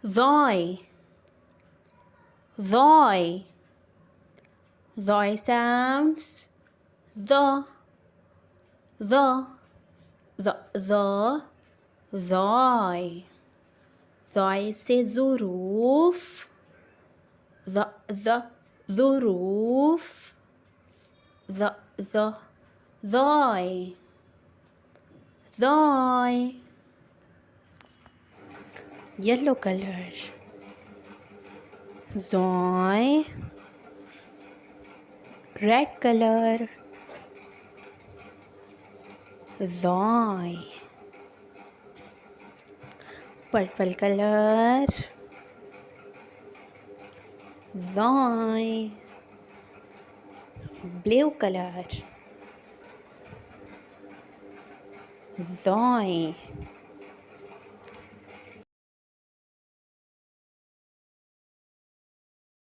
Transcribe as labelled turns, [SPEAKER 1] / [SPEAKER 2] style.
[SPEAKER 1] Zoi. Zoi. Zoi sounds the. Zoi. Zoi से ज़ुरूफ़. ज़ुरूफ़. Zoi. Zoi. Yellow color. Zoi. Red color. Zoi. Purple color. Zoi. Blue color. Zoi.